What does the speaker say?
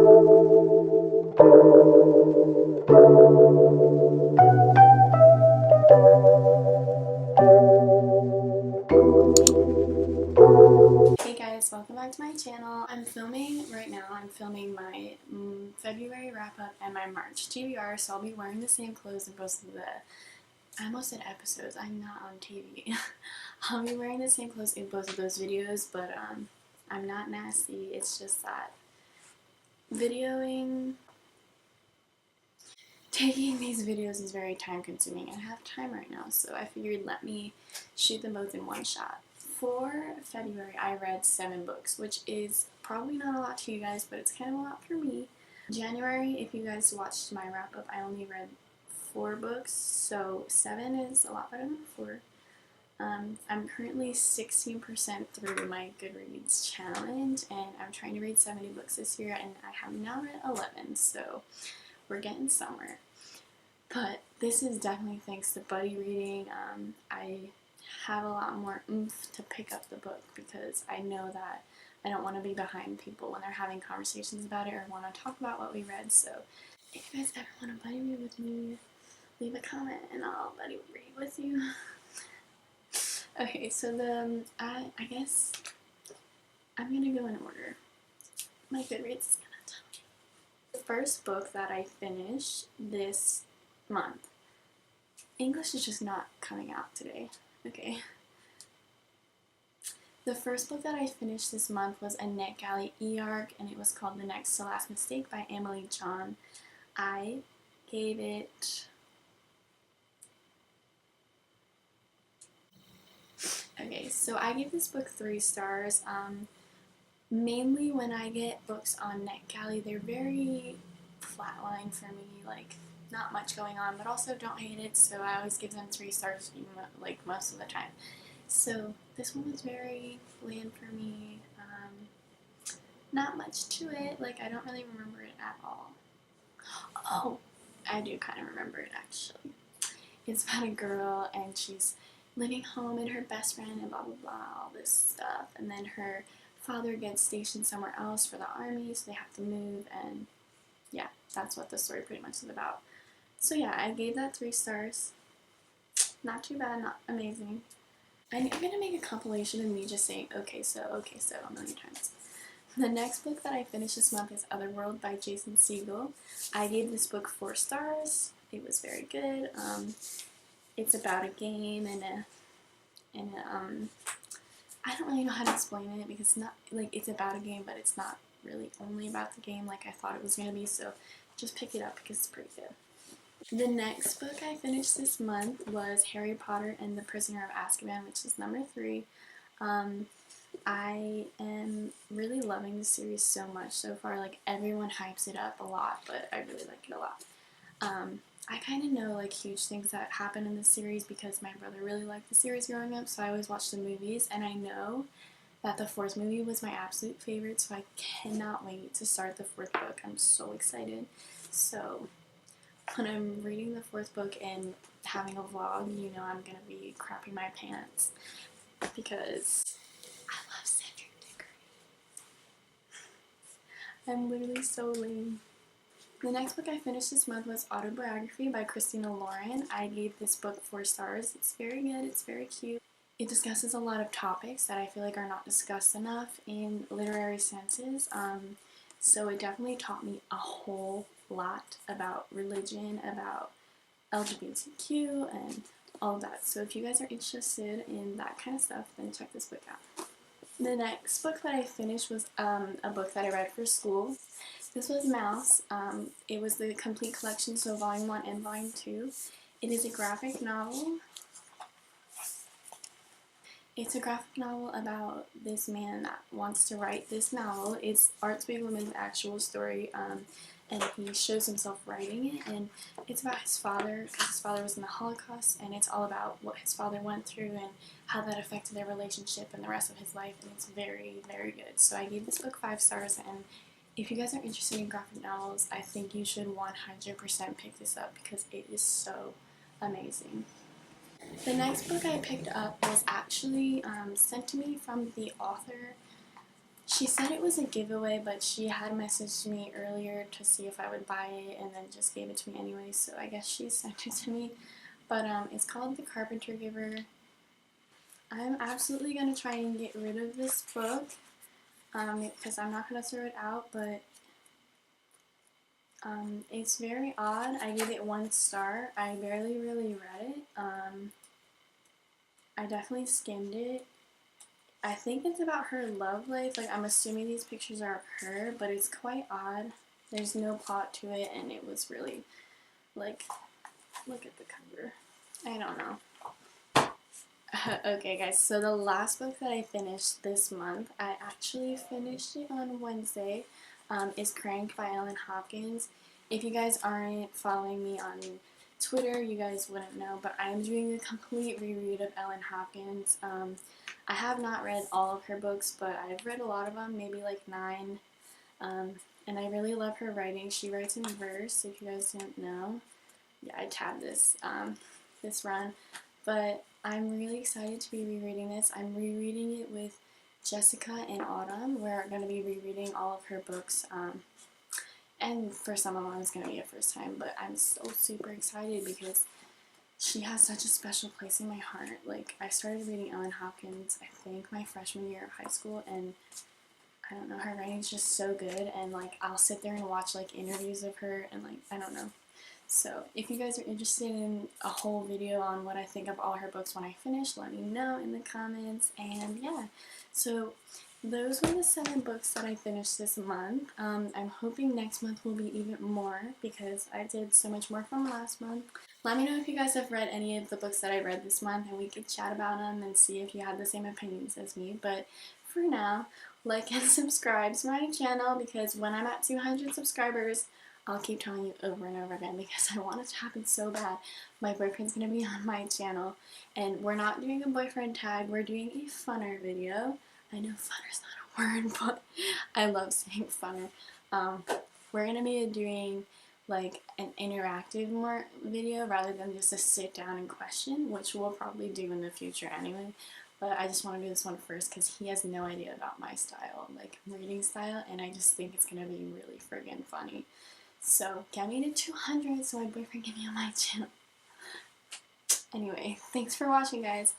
Hey guys, welcome back to my channel. I'm filming right now. I'm filming my February wrap up and my March TBR, so I'll be wearing the same clothes in both of the, I almost said episodes, I'm not on TV. I'll be wearing the same clothes in both of those videos, but I'm not nasty. It's just that taking these videos is very time consuming. I have time right now, so I figured let me shoot them both in one shot. For February, I read 7 books, which is probably not a lot to you guys, but it's kind of a lot for me. January, if you guys watched my wrap up, I only read 4 books, so 7 is a lot better than 4. I'm currently 16% through my Goodreads challenge, and I'm trying to read 70 books this year, and I have now read 11, so we're getting somewhere. But this is definitely thanks to buddy reading. I have a lot more oomph to pick up the book because I know that I don't want to be behind people when they're having conversations about it or want to talk about what we read. So if you guys ever want to buddy read with me, leave a comment and I'll buddy read with you. Okay, so I guess I'm gonna go in order. My Goodreads is gonna tell me. The first book that I finished this month. English is just not coming out today. Okay. The first book that I finished this month was a NetGalley e-arc, and it was called The Next to Last Mistake by Emily John. I gave it... Okay, so I gave this book 3 stars. Mainly when I get books on NetGalley, they're very flatline for me, like not much going on, but also don't hate it, so I always give them 3 stars, like most of the time. So this one was very bland for me. Not much to it, like I don't really remember it at all. Oh, I do kind of remember it actually. It's about a girl and she's living home and her best friend and blah blah blah, all this stuff, and then her father gets stationed somewhere else for the army, so they have to move, and yeah, that's what the story pretty much is about. So yeah, I gave that 3 stars. Not too bad, not amazing. I'm gonna make a compilation of me just saying okay so a million times. The next book that I finished this month is Otherworld by Jason Segel. I gave this book 4 stars. It was very good. It's about a game and I don't really know how to explain it because it's not like it's about a game, but it's not really only about the game like I thought it was gonna be. So just pick it up because it's pretty good. The next book I finished this month was Harry Potter and the Prisoner of Azkaban, which is number 3. I am really loving the series so much so far. Like everyone hypes it up a lot, but I really like it a lot. I kind of know like huge things that happen in the series because my brother really liked the series growing up, so I always watched the movies, and I know that the 4th movie was my absolute favorite, so I cannot wait to start the 4th book. I'm so excited. So when I'm reading the 4th book and having a vlog, you know I'm gonna be crapping my pants because I love Cedric Diggory. I'm literally so lame. The next book I finished this month was Autobiography by Christina Lauren. I gave this book 4 stars. It's very good, it's very cute. It discusses a lot of topics that I feel like are not discussed enough in literary senses. So it definitely taught me a whole lot about religion, about LGBTQ, and all of that. So if you guys are interested in that kind of stuff, then check this book out. The next book that I finished was a book that I read for school. This was Mouse. It was the complete collection, so volume 1 and volume 2. It is a graphic novel. It's a graphic novel about this man that wants to write this novel. It's Art Spiegelman's actual story, and he shows himself writing it, and it's about his father, because his father was in the Holocaust, and it's all about what his father went through and how that affected their relationship and the rest of his life, and it's very, very good. So I gave this book 5 stars, and if you guys are interested in graphic novels, I think you should 100% pick this up because it is so amazing. The next book I picked up was actually sent to me from the author She said it was a giveaway, but she had messaged me earlier to see if I would buy it and then just gave it to me anyway, so I guess she sent it to me. But it's called The Carpenter Giver. I'm absolutely going to try and get rid of this book because I'm not going to throw it out, but it's very odd. I gave it 1 star. I barely really read it. I definitely skimmed it. I think it's about her love life. Like, I'm assuming these pictures are of her, but it's quite odd. There's no plot to it, and it was really, like, look at the cover. I don't know. Okay, guys, so the last book that I finished this month, I actually finished it on Wednesday, is Crank by Ellen Hopkins. If you guys aren't following me on Twitter, you guys wouldn't know, but I'm doing a complete reread of Ellen Hopkins. I have not read all of her books, but I've read a lot of them, maybe like 9, and I really love her writing. She writes in verse, if you guys don't know. Yeah, I tabbed this, this run, but I'm really excited to be rereading this. I'm rereading it with Jessica and Autumn. We're going to be rereading all of her books, and for some of them it's going to be a first time, but I'm so super excited because she has such a special place in my heart. Like, I started reading Ellen Hopkins, I think, my freshman year of high school, and I don't know, her writing's just so good, and, like, I'll sit there and watch, like, interviews of her, and, like, I don't know. So, if you guys are interested in a whole video on what I think of all her books when I finish, let me know in the comments, and yeah. So, those were the 7 books that I finished this month. I'm hoping next month will be even more because I did so much more from last month. Let me know if you guys have read any of the books that I read this month and we could chat about them and see if you had the same opinions as me. But for now, like and subscribe to my channel because when I'm at 200 subscribers, I'll keep telling you over and over again because I want it to happen so bad. My boyfriend's going to be on my channel, and we're not doing a boyfriend tag, we're doing a funner video. I know funner's not a word, but I love saying funner. We're going to be doing like an interactive more video rather than just a sit down and question, which we'll probably do in the future anyway. But I just want to do this one first because he has no idea about my style, like reading style, and I just think it's going to be really friggin' funny. So, get me to 200 so my boyfriend can be on my channel. Anyway, thanks for watching, guys.